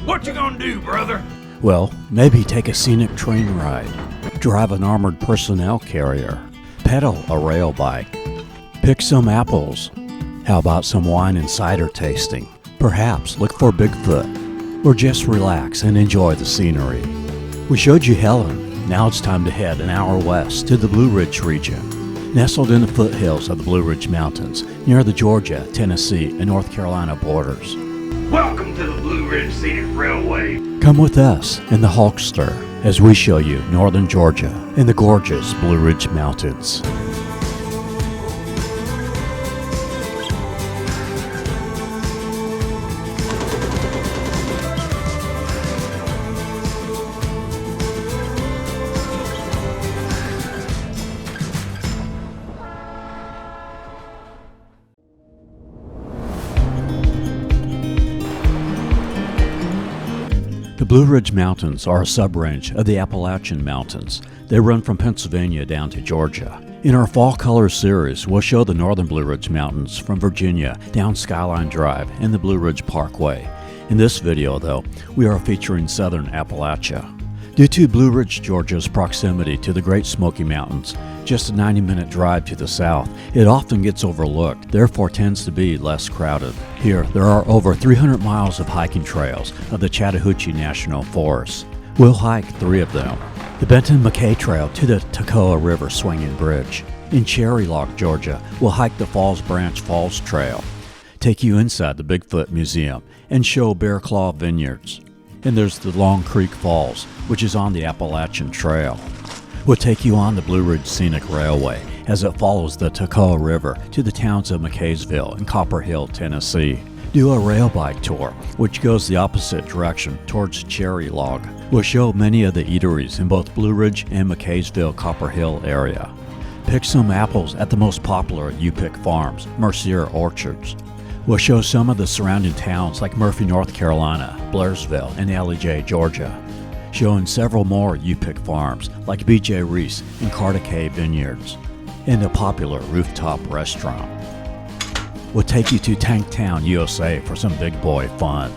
What you gonna do, brother? Well, maybe take a scenic train ride, drive an armored personnel carrier, pedal a rail bike, pick some apples. How about some wine and cider tasting? Perhaps look for Bigfoot, or just relax and enjoy the scenery. We showed you Helen. Now it's time to head an hour west to the Blue Ridge region, nestled in the foothills of the Blue Ridge Mountains, near the Georgia, Tennessee, and North Carolina borders. Welcome to the Blue Ridge Scenic Railway. Come with us in the Hulkster as we show you northern Georgia and the gorgeous Blue Ridge Mountains. The Blue Ridge Mountains are a sub-range of the Appalachian Mountains. They run from Pennsylvania down to Georgia. In our Fall Colors series, we'll show the northern Blue Ridge Mountains from Virginia down Skyline Drive and the Blue Ridge Parkway. In this video, though, we are featuring southern Appalachia. Due to Blue Ridge, Georgia's proximity to the Great Smoky Mountains, just a 90-minute drive to the south, it often gets overlooked, therefore tends to be less crowded. Here, there are over 300 miles of hiking trails of the Chattahoochee National Forest. We'll hike 3 of them. The Benton McKay Trail to the Toccoa River Swinging Bridge. In Cherry Lock, Georgia, we'll hike the Falls Branch Falls Trail, take you inside the Bigfoot Museum, and show Bear Claw Vineyards. And there's the Long Creek Falls, which is on the Appalachian Trail. We'll take you on the Blue Ridge Scenic Railway as it follows the Toccoa River to the towns of McCaysville and Copperhill, Tennessee. Do a rail bike tour, which goes the opposite direction towards Cherry Log. We'll show many of the eateries in both Blue Ridge and McCaysville Copperhill area. Pick some apples at the most popular Upick Farms, Mercier Orchards. We'll show some of the surrounding towns like Murphy, North Carolina, Blairsville, and Ellijay, Georgia. Showing several more Upick farms like B.J. Reece and Copperhill Vineyards, and a popular rooftop restaurant. We'll take you to Tanktown, USA for some big boy fun.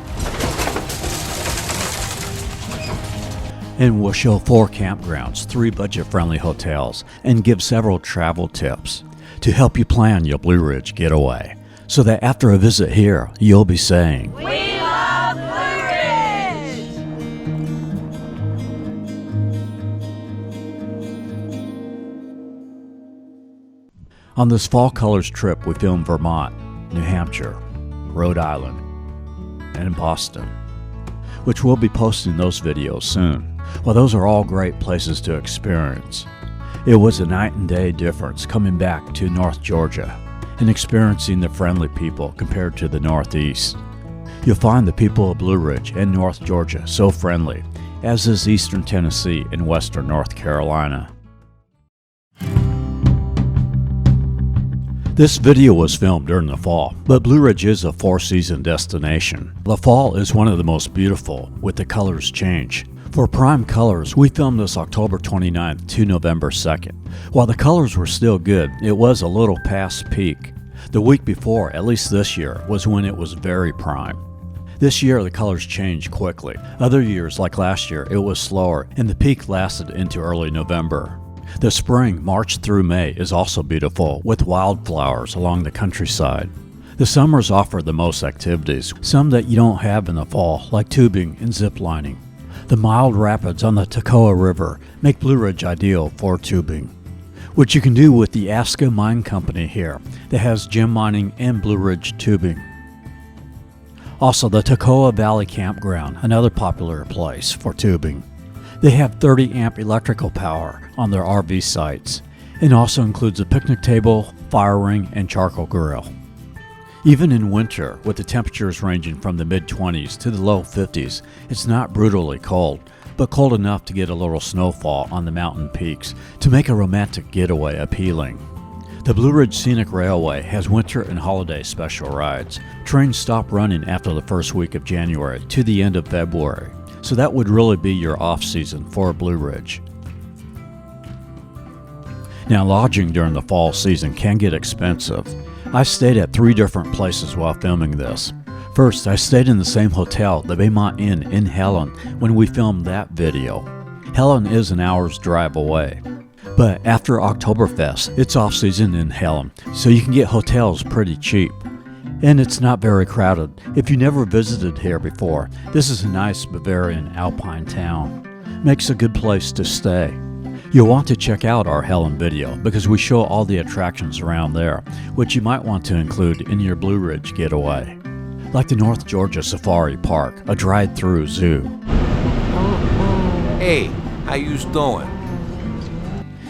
And we'll show 4 campgrounds, 3 budget-friendly hotels, and give several travel tips to help you plan your Blue Ridge getaway, so that after a visit here, you'll be saying, "We love Blue Ridge!" On this Fall Colors trip, we filmed Vermont, New Hampshire, Rhode Island, and Boston, which we'll be posting those videos soon. Well, those are all great places to experience. It was a night and day difference coming back to North Georgia and experiencing the friendly people compared to the Northeast. You'll find the people of Blue Ridge and North Georgia so friendly, as is Eastern Tennessee and Western North Carolina. This video was filmed during the fall, but Blue Ridge is a 4-season destination. The fall is one of the most beautiful, with the colors change. For prime colors, we filmed this October 29th to November 2nd. While the colors were still good, it was a little past peak. The week before, at least this year, was when it was very prime. This year, the colors changed quickly. Other years, like last year, it was slower, and the peak lasted into early November. The spring, March through May, is also beautiful, with wildflowers along the countryside. The summers offer the most activities, some that you don't have in the fall, like tubing and zip lining. The mild rapids on the Toccoa River make Blue Ridge ideal for tubing, which you can do with the Aska Mine Company here that has gem mining and Blue Ridge tubing. Also, the Toccoa Valley Campground, another popular place for tubing. They have 30 amp electrical power on their RV sites, and also includes a picnic table, fire ring, and charcoal grill. Even in winter, with the temperatures ranging from the mid-20s to the low 50s, it's not brutally cold, but cold enough to get a little snowfall on the mountain peaks to make a romantic getaway appealing. The Blue Ridge Scenic Railway has winter and holiday special rides. Trains stop running after the first week of January to the end of February, so that would really be your off-season for Blue Ridge. Now, lodging during the fall season can get expensive. I stayed at 3 different places while filming this. First, I stayed in the same hotel, the Baymont Inn in Helen, when we filmed that video. Helen is an hour's drive away. But after Oktoberfest, it's off-season in Helen, so you can get hotels pretty cheap. And it's not very crowded. If you never visited here before, this is a nice Bavarian alpine town. Makes a good place to stay. You'll want to check out our Helen video because we show all the attractions around there, which you might want to include in your Blue Ridge getaway. Like the North Georgia Safari Park, a drive-through zoo. Hey, how yous doing?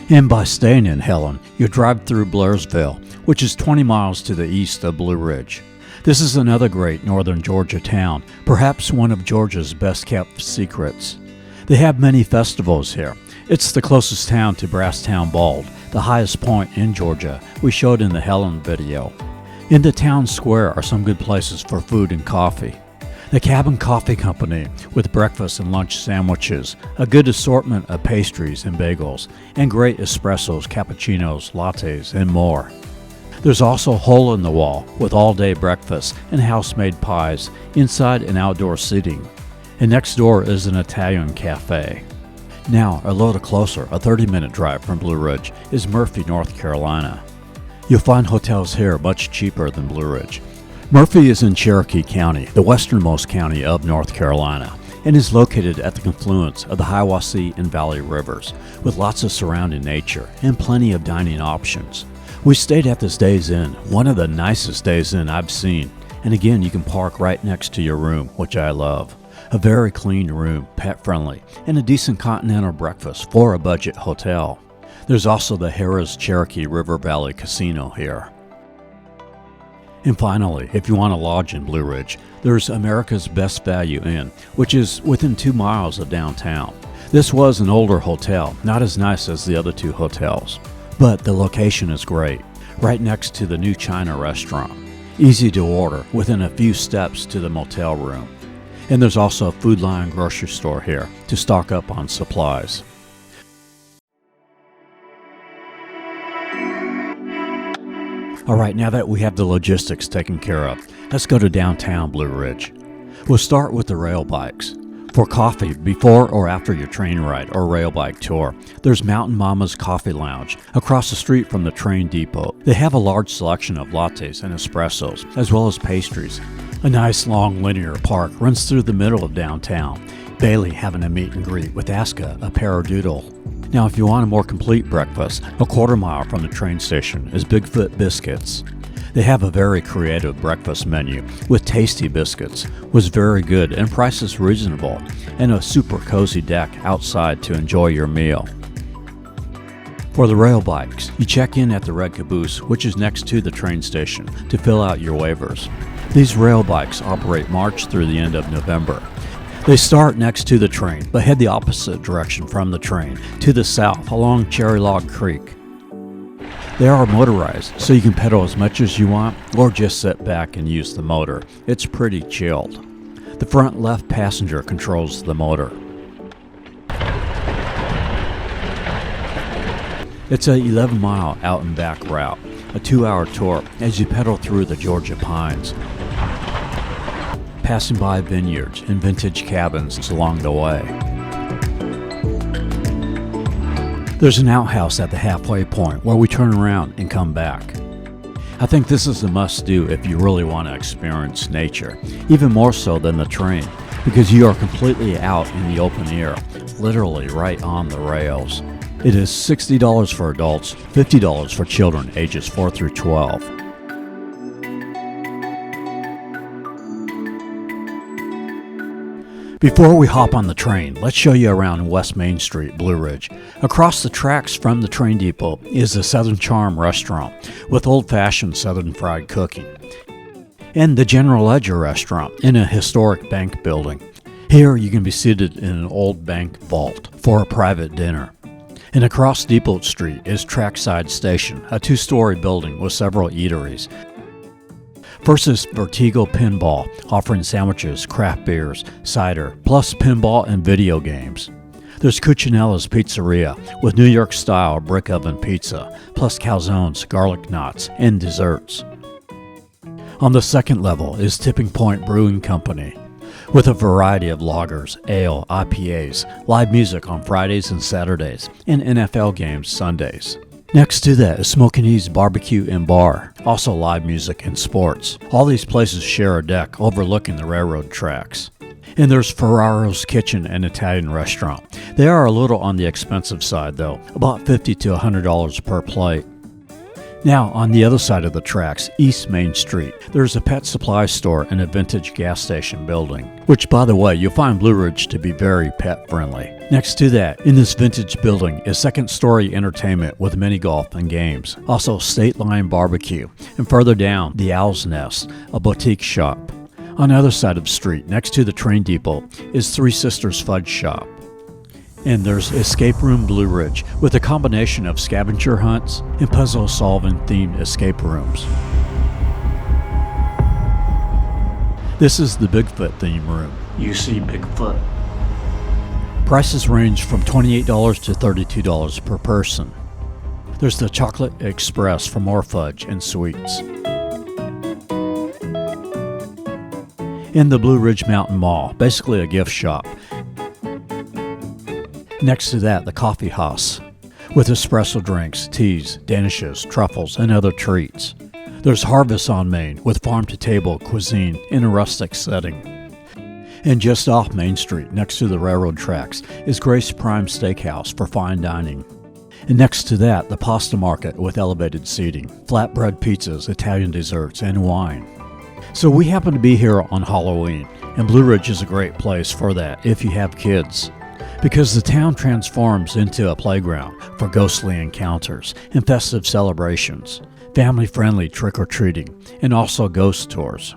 And by staying in Helen, you drive through Blairsville, which is 20 miles to the east of Blue Ridge. This is another great northern Georgia town, perhaps one of Georgia's best-kept secrets. They have many festivals here. It's the closest town to Brasstown Bald, the highest point in Georgia we showed in the Helen video. In the town square are some good places for food and coffee. The Cabin Coffee Company with breakfast and lunch sandwiches, a good assortment of pastries and bagels, and great espressos, cappuccinos, lattes, and more. There's also Hole in the Wall with all-day breakfast and house-made pies, inside and outdoor seating. And next door is an Italian cafe. Now, a little closer, a 30-minute drive from Blue Ridge, is Murphy, North Carolina. You'll find hotels here much cheaper than Blue Ridge. Murphy is in Cherokee County, the westernmost county of North Carolina, and is located at the confluence of the Hiwassee and Valley Rivers, with lots of surrounding nature and plenty of dining options. We stayed at this Days Inn, one of the nicest Days Inn I've seen, and again you can park right next to your room, which I love. A very clean room, pet-friendly, and a decent continental breakfast for a budget hotel. There's also the Harrah's Cherokee River Valley Casino here. And finally, if you want to lodge in Blue Ridge, there's America's Best Value Inn, which is within 2 miles of downtown. This was an older hotel, not as nice as the other 2 hotels, but the location is great, right next to the new China restaurant. Easy to order, within a few steps to the motel room. And there's also a Food Lion grocery store here to stock up on supplies. Alright, now that we have the logistics taken care of, let's go to downtown Blue Ridge. We'll start with the rail bikes. For coffee, before or after your train ride or rail bike tour, there's Mountain Mama's Coffee Lounge across the street from the train depot. They have a large selection of lattes and espressos, as well as pastries. A nice long linear park runs through the middle of downtown. Bailey having a meet and greet with Aska, a paradoodle. Now if you want a more complete breakfast, a quarter mile from the train station is Bigfoot Biscuits. They have a very creative breakfast menu with tasty biscuits, was very good and prices reasonable, and a super cozy deck outside to enjoy your meal. For the rail bikes, you check in at the Red Caboose, which is next to the train station, to fill out your waivers. These rail bikes operate March through the end of November. They start next to the train, but head the opposite direction from the train, to the south along Cherry Log Creek. They are motorized, so you can pedal as much as you want, or just sit back and use the motor. It's pretty chilled. The front left passenger controls the motor. It's a 11-mile out and back route, a 2-hour tour as you pedal through the Georgia pines, passing by vineyards and vintage cabins along the way. There's an outhouse at the halfway point where we turn around and come back. I think this is a must-do if you really want to experience nature, even more so than the train, because you are completely out in the open air, literally right on the rails. It is $60 for adults, $50 for children ages 4 through 12. Before we hop on the train, let's show you around West Main Street, Blue Ridge. Across the tracks from the train depot is the Southern Charm restaurant with old-fashioned Southern fried cooking, and the General Ledger restaurant in a historic bank building. Here you can be seated in an old bank vault for a private dinner. And across Depot Street is Trackside Station, a 2-story building with several eateries. First is Vertigo Pinball, offering sandwiches, craft beers, cider, plus pinball and video games. There's Cucinella's Pizzeria with New York-style brick oven pizza, plus calzones, garlic knots, and desserts. On the second level is Tipping Point Brewing Company, with a variety of lagers, ale, IPAs, live music on Fridays and Saturdays, and NFL games Sundays. Next to that is Smokin' Ease Barbecue and Bar, also live music and sports. All these places share a deck overlooking the railroad tracks. And there's Ferraro's Kitchen and Italian Restaurant. They are a little on the expensive side though, about $50 to $100 per plate. Now, on the other side of the tracks, East Main Street, there's a pet supply store and a vintage gas station building, which, by the way, you'll find Blue Ridge to be very pet-friendly. Next to that, in this vintage building, is second-story entertainment with mini-golf and games, also State Line Barbecue, and further down, the Owl's Nest, a boutique shop. On the other side of the street, next to the train depot, is Three Sisters Fudge Shop. And there's Escape Room Blue Ridge, with a combination of scavenger hunts and puzzle-solving themed escape rooms. This is the Bigfoot theme room. You see Bigfoot. Prices range from $28 to $32 per person. There's the Chocolate Express for more fudge and sweets. In the Blue Ridge Mountain Mall, basically a gift shop. Next to that, the Coffee House, with espresso drinks, teas, danishes, truffles, and other treats. There's Harvest on Main, with farm-to-table cuisine in a rustic setting. And just off Main Street, next to the railroad tracks, is Grace Prime Steakhouse for fine dining. And next to that, the Pasta Market with elevated seating, flatbread pizzas, Italian desserts, and wine. So we happen to be here on Halloween, and Blue Ridge is a great place for that if you have kids, because the town transforms into a playground for ghostly encounters and festive celebrations, family-friendly trick-or-treating, and also ghost tours.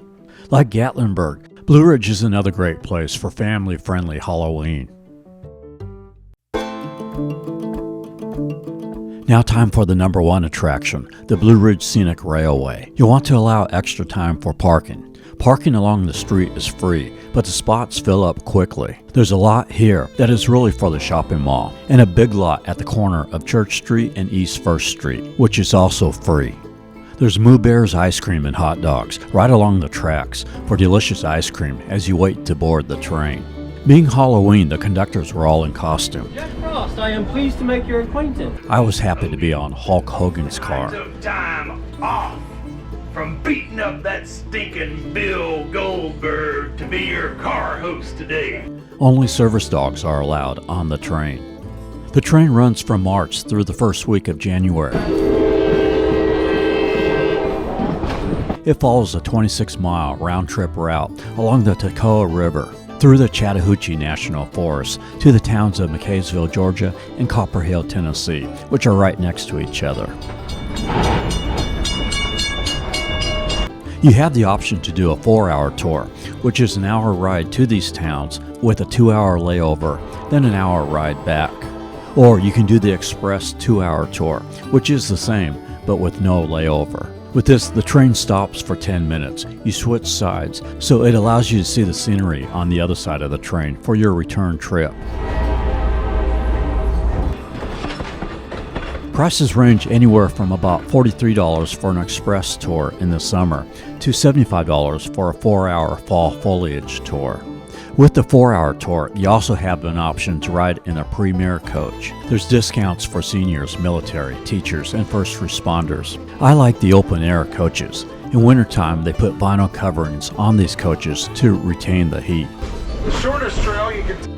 Like Gatlinburg, Blue Ridge is another great place for family-friendly Halloween. Now time for the number one attraction, the Blue Ridge Scenic Railway. You'll want to allow extra time for parking. Parking along the street is free, but the spots fill up quickly. There's a lot here that is really for the shopping mall, and a big lot at the corner of Church Street and East 1st Street, which is also free. There's Moo Bear's ice cream and hot dogs right along the tracks for delicious ice cream as you wait to board the train. Being Halloween, the conductors were all in costume. Jack Frost, I am pleased to make your acquaintance. I was happy to be on Hulk Hogan's car. Some time off from beating up that stinking Bill Goldberg to be your car host today. Only service dogs are allowed on the train. The train runs from March through the first week of January. It follows a 26-mile round-trip route along the Toccoa River, through the Chattahoochee National Forest to the towns of McCaysville, Georgia, and Copperhill, Tennessee, which are right next to each other. You have the option to do a 4-hour tour, which is an hour ride to these towns with a 2-hour layover, then an hour ride back. Or you can do the express 2-hour tour, which is the same, but with no layover. With this, the train stops for 10 minutes. You switch sides, so it allows you to see the scenery on the other side of the train for your return trip. Prices range anywhere from about $43 for an express tour in the summer to $75 for a 4-hour fall foliage tour. With the 4-hour tour, you also have an option to ride in a premier coach. There's discounts for seniors, military, teachers, and first responders. I like the open-air coaches. In wintertime, they put vinyl coverings on these coaches to retain the heat. The shortest trail you can...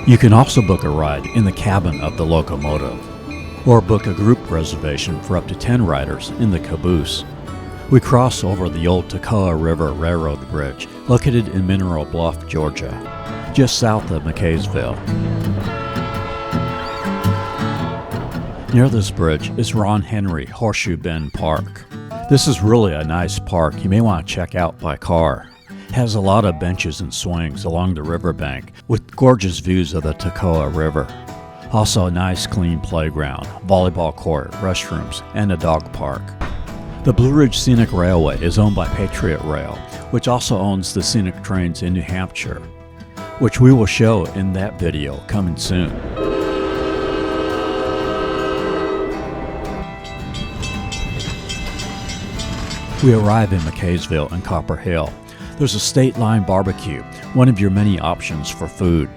You can also book a ride in the cabin of the locomotive, or book a group reservation for up to 10 riders in the caboose. We cross over the old Toccoa River Railroad Bridge, located in Mineral Bluff, Georgia, just south of McCaysville. Near this bridge is Ron Henry Horseshoe Bend Park. This is really a nice park you may want to check out by car. It has a lot of benches and swings along the riverbank with gorgeous views of the Toccoa River. Also a nice clean playground, volleyball court, restrooms, and a dog park. The Blue Ridge Scenic Railway is owned by Patriot Rail, which also owns the scenic trains in New Hampshire, which we will show in that video coming soon. We arrive in McCaysville and Copperhill. There's a state line barbecue, one of your many options for food.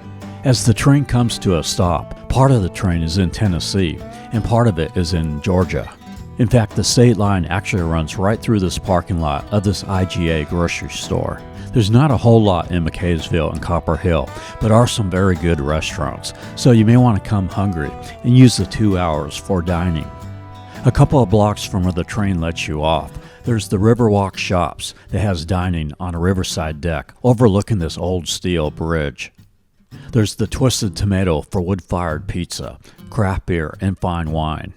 As the train comes to a stop, part of the train is in Tennessee and part of it is in Georgia. In fact, the state line actually runs right through this parking lot of this IGA grocery store. There's not a whole lot in McCaysville and Copperhill, but are some very good restaurants, so you may want to come hungry and use the 2 hours for dining. A couple of blocks from where the train lets you off, there's the Riverwalk Shops that has dining on a riverside deck overlooking this old steel bridge. There's the Twisted Tomato for wood-fired pizza, craft beer, and fine wine.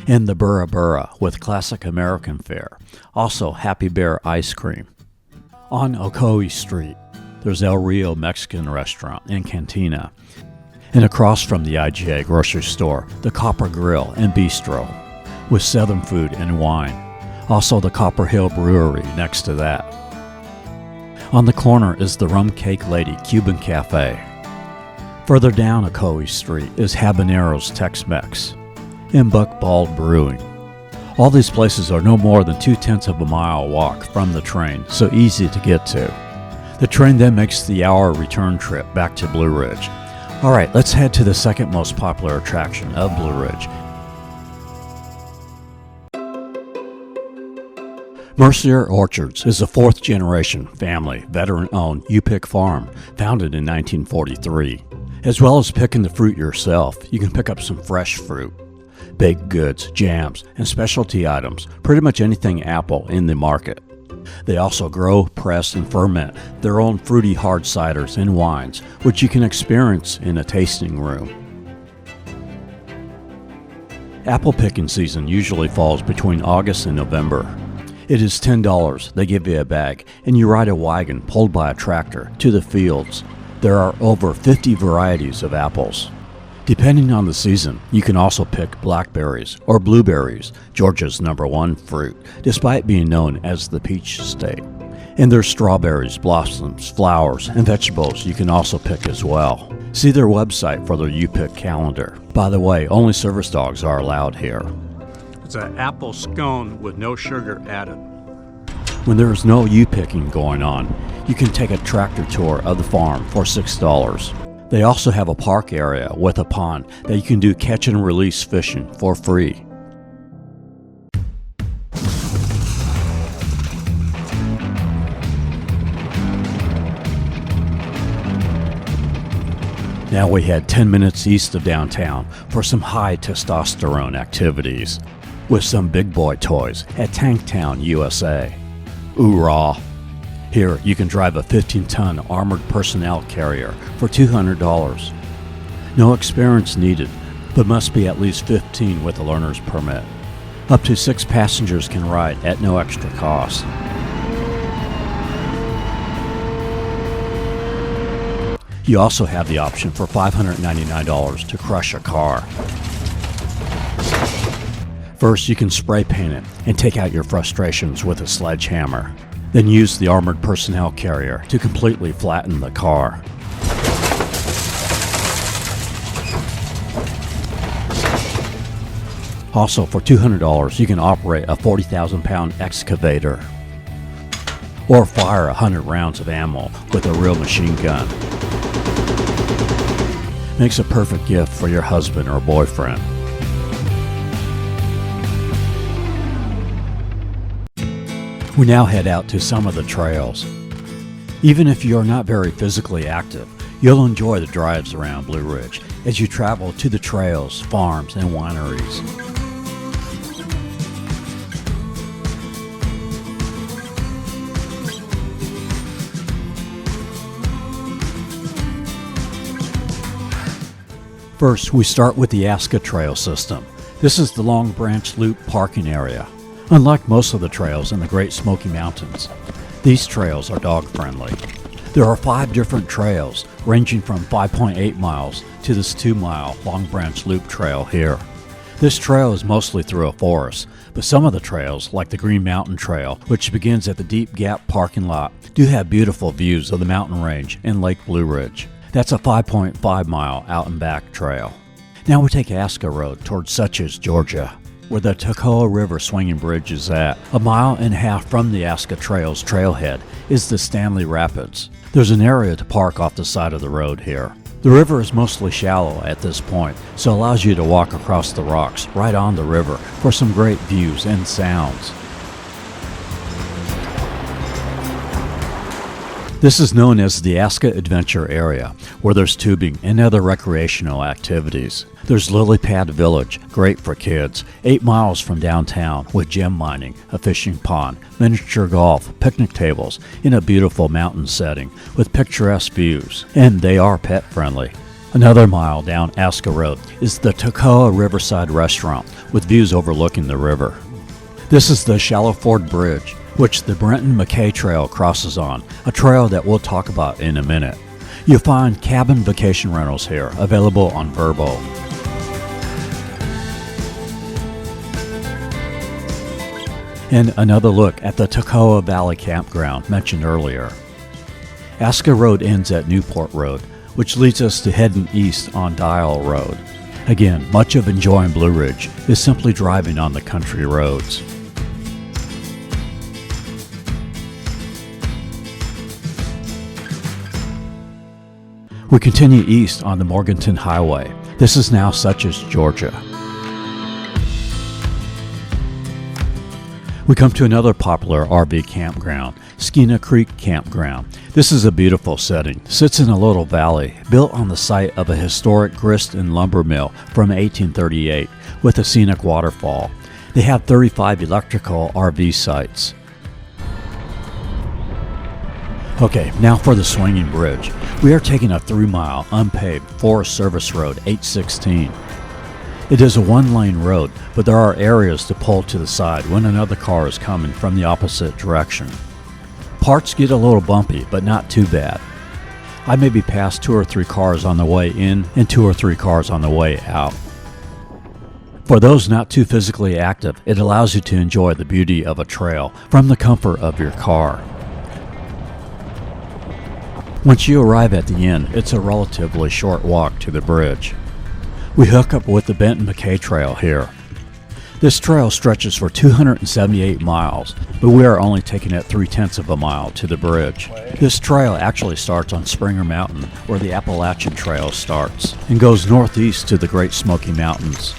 And the Burra Burra with classic American fare, also Happy Bear ice cream. On Ocoee Street, there's El Rio Mexican Restaurant and Cantina. And across from the IGA grocery store, the Copper Grill and Bistro, with Southern food and wine. Also the Copperhill Brewery next to that. On the corner is the Rum Cake Lady Cuban Cafe. Further down Ocoee Street is Habanero's Tex-Mex and Buck Bald Brewing. All these places are no more than 2/10 of a mile walk from the train, so easy to get to. The train then makes the hour return trip back to Blue Ridge. All right, let's head to the second most popular attraction of Blue Ridge. Mercier Orchards is a fourth-generation family, veteran-owned Upick farm founded in 1943. As well as picking the fruit yourself, you can pick up some fresh fruit, baked goods, jams, and specialty items, pretty much anything apple in the market. They also grow, press, and ferment their own fruity hard ciders and wines, which you can experience in a tasting room. Apple picking season usually falls between August and November. It is $10. They give you a bag, and you ride a wagon pulled by a tractor to the fields. There are over 50 varieties of apples. Depending on the season, you can also pick blackberries or blueberries, Georgia's #1 fruit, despite being known as the peach state. And there's strawberries, blossoms, flowers, and vegetables you can also pick as well. See their website for their Upick calendar. By the way, only service dogs are allowed here. It's an apple scone with no sugar added. When there is no U-picking going on, you can take a tractor tour of the farm for $6. They also have a park area with a pond that you can do catch and release fishing for free. Now we head 10 minutes east of downtown for some high testosterone activities with some big boy toys at Tanktown, USA. Oorah! Here you can drive a 15-ton armored personnel carrier for $200. No experience needed, but must be at least 15 with a learner's permit. Up to 6 passengers can ride at no extra cost. You also have the option for $599 to crush a car. First, you can spray paint it and take out your frustrations with a sledgehammer. Then use the armored personnel carrier to completely flatten the car. Also, for $200, you can operate a 40,000-pound excavator or fire 100 rounds of ammo with a real machine gun. Makes a perfect gift for your husband or boyfriend. We now head out to some of the trails. Even if you are not very physically active, you'll enjoy the drives around Blue Ridge as you travel to the trails, farms, and wineries. First, we start with the Aska Trail system. This is the Long Branch Loop parking area. Unlike most of the trails in the Great Smoky Mountains, these trails are dog-friendly. There are 5 different trails, ranging from 5.8 miles to this 2-mile Long Branch Loop trail here. This trail is mostly through a forest, but some of the trails, like the Green Mountain Trail, which begins at the Deep Gap parking lot, do have beautiful views of the mountain range and Lake Blue Ridge. That's a 5.5-mile out and back trail. Now we take Aska Road towards Suches, Georgia. where the Toccoa River swinging bridge is at. A mile and a half from the Aska Trails trailhead is the Stanley Rapids. There's an area to park off the side of the road here. The river is mostly shallow at this point, so allows you to walk across the rocks right on the river for some great views and sounds. This is known as the Aska Adventure Area, where there's tubing and other recreational activities. There's Lily Pad Village, great for kids, 8 miles from downtown, with gem mining, a fishing pond, miniature golf, picnic tables, in a beautiful mountain setting with picturesque views, and they are pet friendly. Another mile down Aska Road is the Toccoa Riverside Restaurant, with views overlooking the river. This is the Shallow Ford Bridge, which the Brenton-McKay Trail crosses on, a trail that we'll talk about in a minute. You'll find cabin vacation rentals here, available on Vrbo. And another look at the Toccoa Valley Campground mentioned earlier. Aska Road ends at Newport Road, which leads us to heading east on Dial Road. Again, much of enjoying Blue Ridge is simply driving on the country roads. We continue east on the Morganton Highway. This is now Suches, Georgia. We come to another popular RV campground, Skeena Creek Campground. This is a beautiful setting. Sits in a little valley, built on the site of a historic grist and lumber mill from 1838, with a scenic waterfall. They have 35 electrical RV sites. Okay, now for the swinging bridge. We are taking a 3-mile unpaved Forest Service Road 816. It is a 1-lane road, but there are areas to pull to the side when another car is coming from the opposite direction. Parts get a little bumpy, but not too bad. I maybe passed 2 or 3 cars on the way in and 2 or 3 cars on the way out. For those not too physically active, it allows you to enjoy the beauty of a trail from the comfort of your car. Once you arrive at the end, it's a relatively short walk to the bridge. We hook up with the Benton-McKay Trail here. This trail stretches for 278 miles, but we are only taking it 3/10 of a mile to the bridge. This trail actually starts on Springer Mountain, where the Appalachian Trail starts, and goes northeast to the Great Smoky Mountains.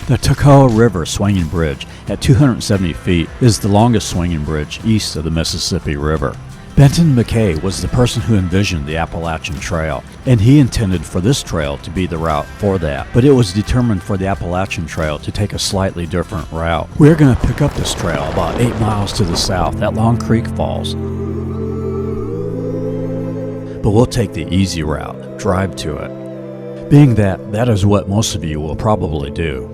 The Toccoa River Swinging Bridge at 270 feet is the longest swinging bridge east of the Mississippi River. Benton McKay was the person who envisioned the Appalachian Trail, and he intended for this trail to be the route for that, but it was determined for the Appalachian Trail to take a slightly different route. We're going to pick up this trail about 8 miles to the south at Long Creek Falls, but we'll take the easy route, drive to it, being that is what most of you will probably do.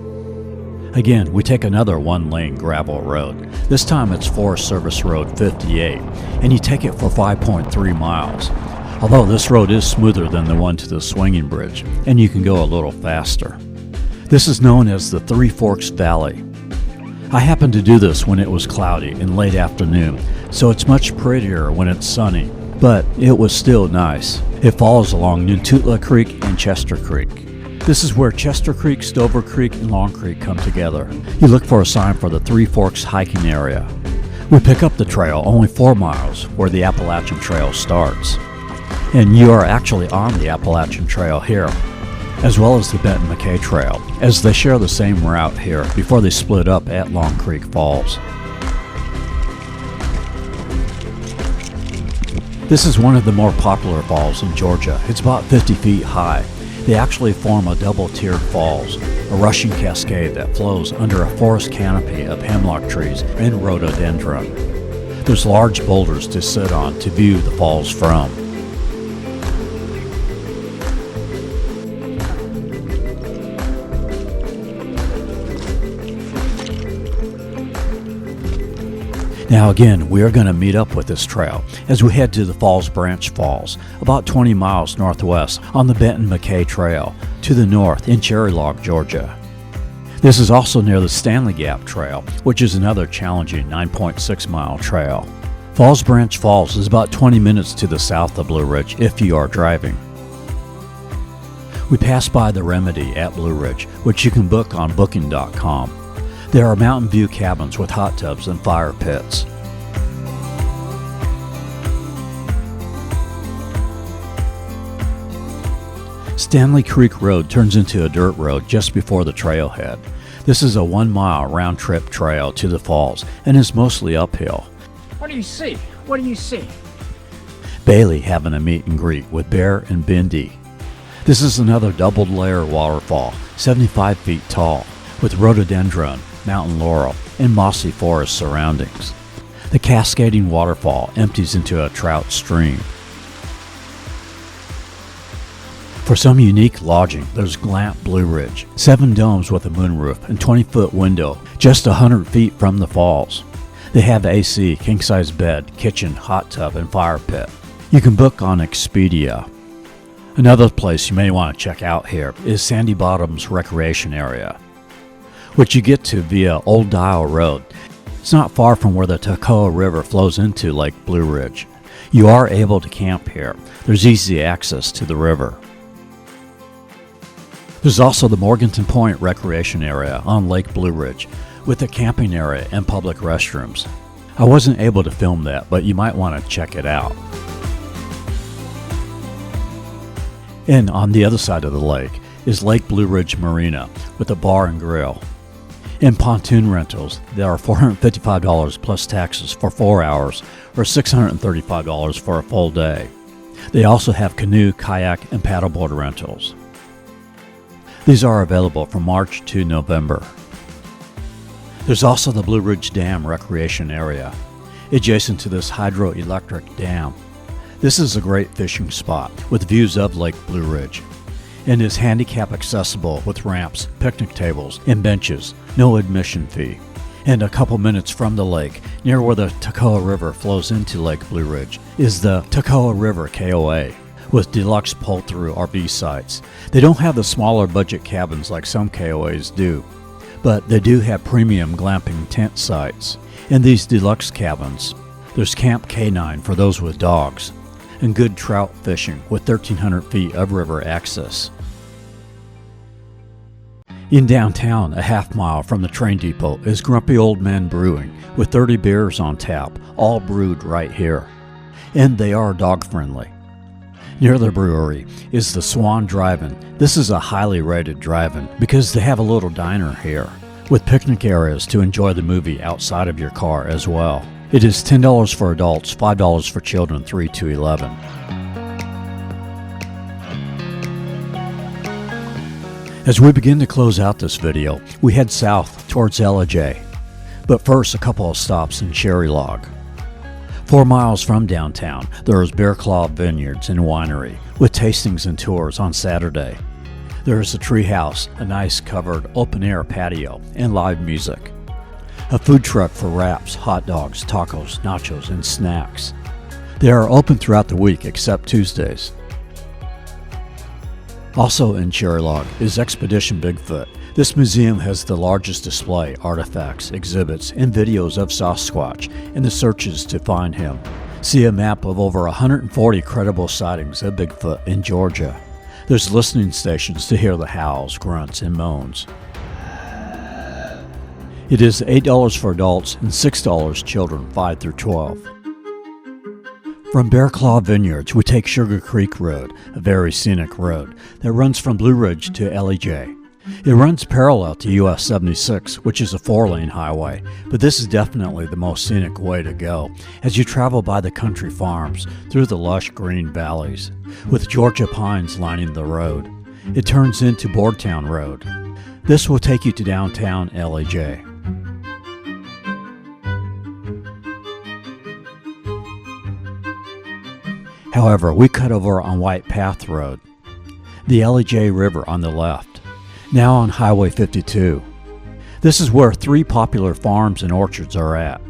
Again, we take another 1-lane gravel road. This time it's Forest Service Road 58, and you take it for 5.3 miles. Although this road is smoother than the one to the swinging bridge, and you can go a little faster. This is known as the Three Forks Valley. I happened to do this when it was cloudy in late afternoon, so it's much prettier when it's sunny, but it was still nice. It falls along Nuntutla Creek and Chester Creek. This is where Chester Creek, Stover Creek, and Long Creek come together. You look for a sign for the Three Forks hiking area. We pick up the trail only 4 miles where the Appalachian Trail starts. And you are actually on the Appalachian Trail here, as well as the Benton McKay Trail, as they share the same route here before they split up at Long Creek Falls. This is one of the more popular falls in Georgia. It's about 50 feet high. They actually form a double-tiered falls, a rushing cascade that flows under a forest canopy of hemlock trees and rhododendron. There's large boulders to sit on to view the falls from. Now again, we are going to meet up with this trail as we head to the Falls Branch Falls, about 20 miles northwest on the Benton McKay Trail, to the north in Cherry Log, Georgia. This is also near the Stanley Gap Trail, which is another challenging 9.6-mile trail. Falls Branch Falls is about 20 minutes to the south of Blue Ridge if you are driving. We pass by the Remedy at Blue Ridge, which you can book on booking.com. There are mountain view cabins with hot tubs and fire pits. Stanley Creek Road turns into a dirt road just before the trailhead. This is a 1-mile round-trip trail to the falls and is mostly uphill. What do you see? What do you see? Bailey having a meet and greet with Bear and Bindi. This is another double-layer waterfall, 75 feet tall, with rhododendron, mountain laurel, and mossy forest surroundings. The cascading waterfall empties into a trout stream. For some unique lodging, there's Glamp Blue Ridge, 7 domes with a moonroof and 20-foot window, just 100 feet from the falls. They have AC, king-size bed, kitchen, hot tub, and fire pit. You can book on Expedia. Another place you may want to check out here is Sandy Bottoms Recreation Area, which you get to via Old Dial Road. It's not far from where the Toccoa River flows into Lake Blue Ridge. You are able to camp here. There's easy access to the river. There's also the Morganton Point Recreation Area on Lake Blue Ridge, with a camping area and public restrooms. I wasn't able to film that, but you might want to check it out. And on the other side of the lake is Lake Blue Ridge Marina with a bar and grill. In pontoon rentals, there are $455 plus taxes for 4 hours or $635 for a full day. They also have canoe, kayak, and paddleboard rentals. These are available from March to November. There's also the Blue Ridge Dam Recreation Area, adjacent to this hydroelectric dam. This is a great fishing spot with views of Lake Blue Ridge and is handicap accessible with ramps, picnic tables, and benches, no admission fee. And a couple minutes from the lake, near where the Toccoa River flows into Lake Blue Ridge, is the Toccoa River KOA, with deluxe pull-through RV sites. They don't have the smaller budget cabins like some KOAs do, but they do have premium glamping tent sites. In these deluxe cabins, there's Camp K9 for those with dogs, and good trout fishing with 1,300 feet of river access. In downtown, a half-mile from the train depot, is Grumpy Old Men Brewing, with 30 beers on tap, all brewed right here. And they are dog-friendly. Near the brewery is the Swan Drive-In. This is a highly rated drive-in because they have a little diner here, with picnic areas to enjoy the movie outside of your car as well. It is $10 for adults, $5 for children 3 to 11. As we begin to close out this video, we head south towards Ellijay. But first, a couple of stops in Cherry Log. 4 miles from downtown, there is Bear Claw Vineyards and Winery, with tastings and tours on Saturday. There is a tree house, a nice covered open-air patio, and live music. A food truck for wraps, hot dogs, tacos, nachos, and snacks. They are open throughout the week except Tuesdays. Also in Cherry Log is Expedition Bigfoot. This museum has the largest display, artifacts, exhibits, and videos of Sasquatch and the searches to find him. See a map of over 140 credible sightings of Bigfoot in Georgia. There's listening stations to hear the howls, grunts, and moans. It is $8 for adults and $6 children 5 through 12. From Bear Claw Vineyards, we take Sugar Creek Road, a very scenic road that runs from Blue Ridge to Ellijay. It runs parallel to US 76, which is a 4-lane highway, but this is definitely the most scenic way to go as you travel by the country farms through the lush green valleys, with Georgia pines lining the road. It turns into Boardtown Road. This will take you to downtown Ellijay. However, we cut over on White Path Road, the Ellijay River on the left, now on Highway 52. This is where 3 popular farms and orchards are at.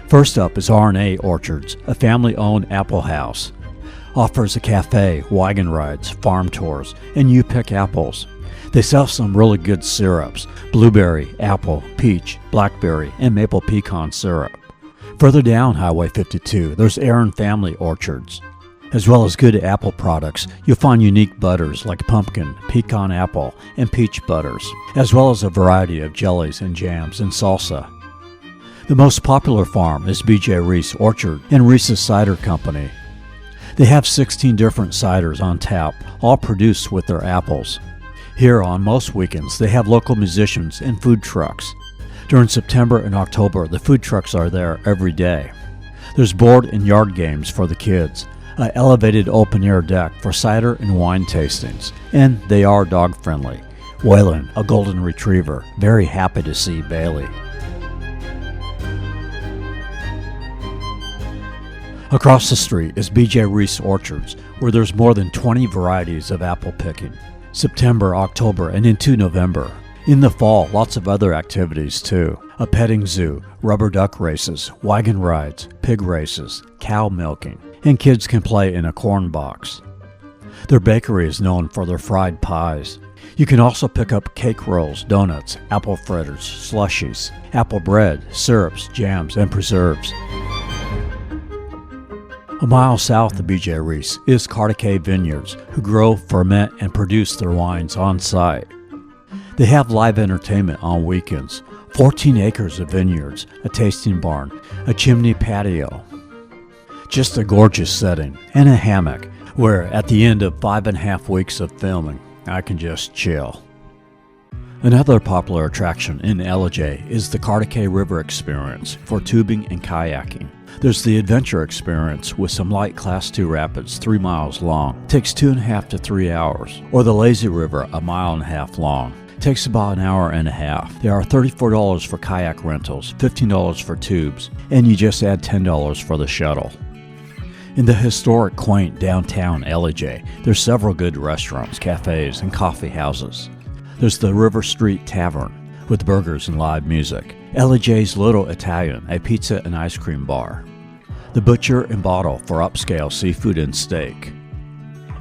First up is R&A Orchards, a family-owned apple house. Offers a cafe, wagon rides, farm tours, and Upick apples. They sell some really good syrups, blueberry, apple, peach, blackberry, and maple pecan syrup. Further down Highway 52, there's Aaron Family Orchards. As well as good apple products, you'll find unique butters like pumpkin, pecan apple, and peach butters, as well as a variety of jellies and jams and salsa. The most popular farm is BJ Reece Orchard and Reece's Cider Company. They have 16 different ciders on tap, all produced with their apples. Here on most weekends, they have local musicians and food trucks. During September and October, the food trucks are there every day. There's board and yard games for the kids, an elevated open-air deck for cider and wine tastings, and they are dog-friendly. Waylon, a golden retriever, very happy to see Bailey. Across the street is BJ Reece Orchards, where there's more than 20 varieties of apple picking. September, October, and into November. In the fall, lots of other activities too. A petting zoo, rubber duck races, wagon rides, pig races, cow milking, and kids can play in a corn box. Their bakery is known for their fried pies. You can also pick up cake rolls, donuts, apple fritters, slushies, apple bread, syrups, jams, and preserves. A mile south of BJ Reece is Toccoa Vineyards, who grow, ferment, and produce their wines on site. They have live entertainment on weekends, 14 acres of vineyards, a tasting barn, a chimney patio. Just a gorgeous setting, and a hammock, where at the end of 5.5 weeks of filming, I can just chill. Another popular attraction in Ellijay is the Toccoa River Experience for tubing and kayaking. There's the adventure experience with some light Class 2 rapids 3 miles long. Takes 2.5 to 3 hours. Or the Lazy River, 1.5 miles long. Takes about an hour and a half. There are $34 for kayak rentals, $15 for tubes, and you just add $10 for the shuttle. In the historic, quaint downtown Ellijay, there's several good restaurants, cafes, and coffee houses. There's the River Street Tavern with burgers and live music. Ellijay's Little Italian, a pizza and ice cream bar. The Butcher and Bottle for upscale seafood and steak.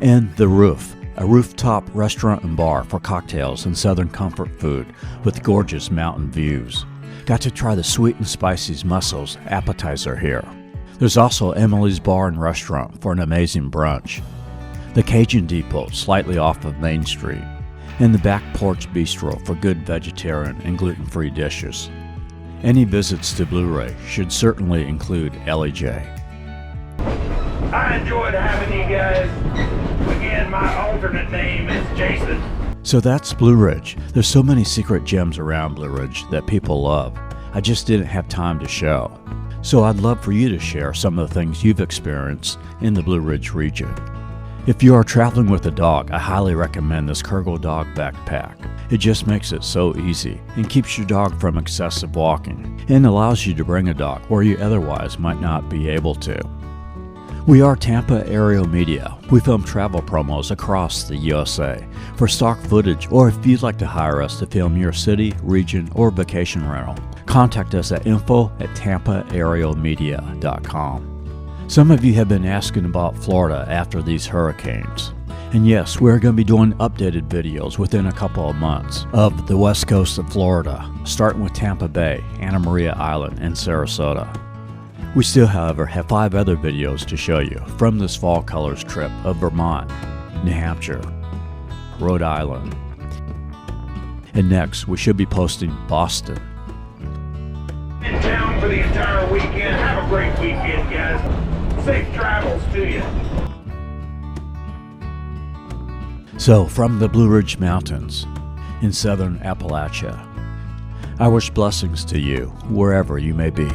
And The Roof, a rooftop restaurant and bar for cocktails and southern comfort food with gorgeous mountain views. Got to try the sweet and spicy mussels appetizer here. There's also Emily's Bar and Restaurant for an amazing brunch. The Cajun Depot, slightly off of Main Street. And the Back Porch Bistro for good vegetarian and gluten-free dishes. Any visits to Blu-ray should certainly include Ellijay. I enjoyed having you guys. Again, my alternate name is Jason. So that's Blue Ridge. There's so many secret gems around Blue Ridge that people love. I just didn't have time to show. So I'd love for you to share some of the things you've experienced in the Blue Ridge region. If you are traveling with a dog, I highly recommend this Kurgle dog backpack. It just makes it so easy and keeps your dog from excessive walking and allows you to bring a dog where you otherwise might not be able to. We are Tampa Aerial Media. We film travel promos across the USA. For stock footage, or if you'd like to hire us to film your city, region, or vacation rental, contact us at info@tampaaerialmedia.com. Some of you have been asking about Florida after these hurricanes. And yes, we're going to be doing updated videos within a couple of months of the west coast of Florida, starting with Tampa Bay, Anna Maria Island, and Sarasota. We still, however, have 5 other videos to show you from this fall colors trip of Vermont, New Hampshire, Rhode Island. And next, we should be posting Boston. In town for the entire weekend. Have a great weekend, guys. Safe travels to you. So, from the Blue Ridge Mountains in southern Appalachia, I wish blessings to you wherever you may be.